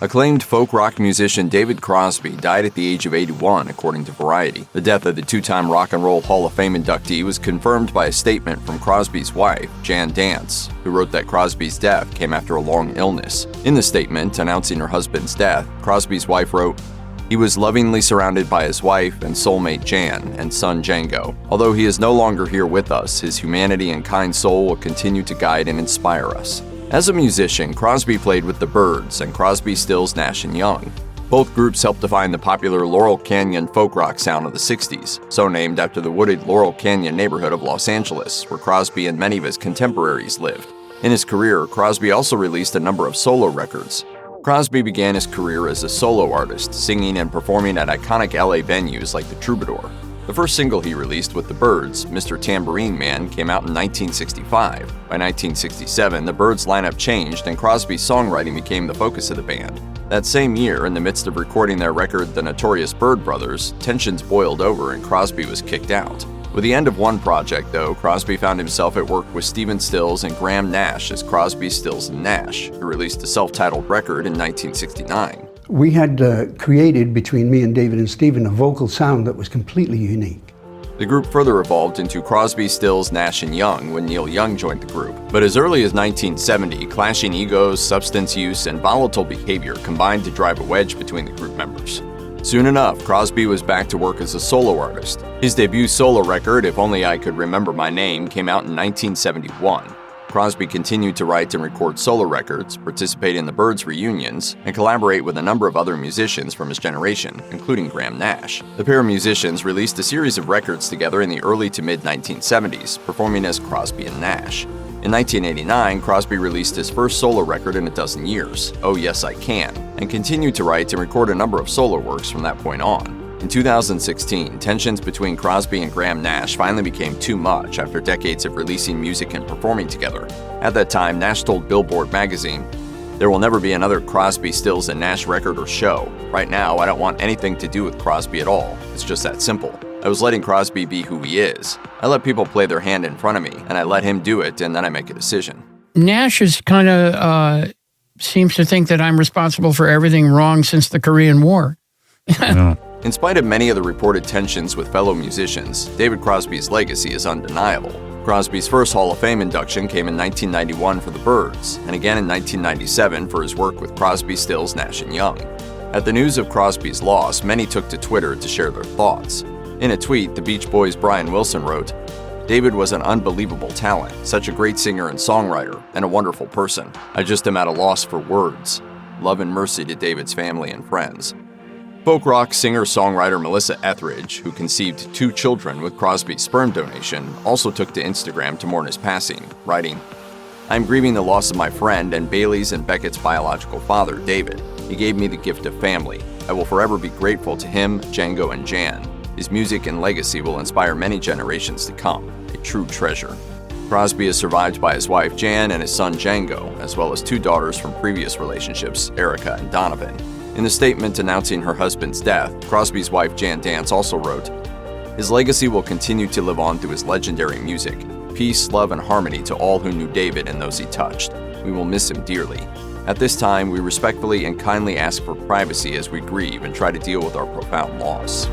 Acclaimed folk rock musician David Crosby died at the age of 81, according to Variety. The death of the two-time Rock and Roll Hall of Fame inductee was confirmed by a statement from Crosby's wife, Jan Dance, who wrote that Crosby's death came after a long illness. In the statement announcing her husband's death, Crosby's wife wrote, "He was lovingly surrounded by his wife and soulmate Jan and son Django. Although he is no longer here with us, his humanity and kind soul will continue to guide and inspire us." As a musician, Crosby played with the Byrds and Crosby, Stills, Nash & Young. Both groups helped define the popular Laurel Canyon folk rock sound of the 60s, so named after the wooded Laurel Canyon neighborhood of Los Angeles, where Crosby and many of his contemporaries lived. In his career, Crosby also released a number of solo records. Crosby began his career as a solo artist, singing and performing at iconic LA venues like the Troubadour. The first single he released with the Byrds, Mr. Tambourine Man, came out in 1965. By 1967, the Byrds' lineup changed and Crosby's songwriting became the focus of the band. That same year, in the midst of recording their record The Notorious Byrd Brothers, tensions boiled over and Crosby was kicked out. With the end of one project, though, Crosby found himself at work with Stephen Stills and Graham Nash as Crosby, Stills, and Nash, who released a self-titled record in 1969. We had created, between me and David and Stephen, a vocal sound that was completely unique. The group further evolved into Crosby, Stills, Nash & Young when Neil Young joined the group. But as early as 1970, clashing egos, substance use, and volatile behavior combined to drive a wedge between the group members. Soon enough, Crosby was back to work as a solo artist. His debut solo record, If Only I Could Remember My Name, came out in 1971. Crosby continued to write and record solo records, participate in the Byrds reunions, and collaborate with a number of other musicians from his generation, including Graham Nash. The pair of musicians released a series of records together in the early to mid-1970s, performing as Crosby and Nash. In 1989, Crosby released his first solo record in a dozen years, Oh Yes I Can, and continued to write and record a number of solo works from that point on. In 2016, tensions between Crosby and Graham Nash finally became too much after decades of releasing music and performing together. At that time, Nash told Billboard magazine, "There will never be another Crosby, Stills, and Nash record or show. Right now, I don't want anything to do with Crosby at all. It's just that simple. I was letting Crosby be who he is. I let people play their hand in front of me, and I let him do it, and then I make a decision." Nash is kind of seems to think that I'm responsible for everything wrong since the Korean War. Yeah. In spite of many of the reported tensions with fellow musicians, David Crosby's legacy is undeniable. Crosby's first Hall of Fame induction came in 1991 for the Byrds, and again in 1997 for his work with Crosby, Stills, Nash & Young. At the news of Crosby's loss, many took to Twitter to share their thoughts. In a tweet, the Beach Boys' Brian Wilson wrote, "David was an unbelievable talent, such a great singer and songwriter, and a wonderful person. I just am at a loss for words. Love and mercy to David's family and friends." Folk rock singer-songwriter Melissa Etheridge, who conceived 2 children with Crosby's sperm donation, also took to Instagram to mourn his passing, writing, "I'm grieving the loss of my friend and Bailey's and Beckett's biological father, David. He gave me the gift of family. I will forever be grateful to him, Django, and Jan. His music and legacy will inspire many generations to come. A true treasure." Crosby is survived by his wife Jan and his son Django, as well as 2 daughters from previous relationships, Erica and Donovan. In the statement announcing her husband's death, Crosby's wife Jan Dance also wrote, "His legacy will continue to live on through his legendary music. Peace, love, and harmony to all who knew David and those he touched. We will miss him dearly. At this time, we respectfully and kindly ask for privacy as we grieve and try to deal with our profound loss."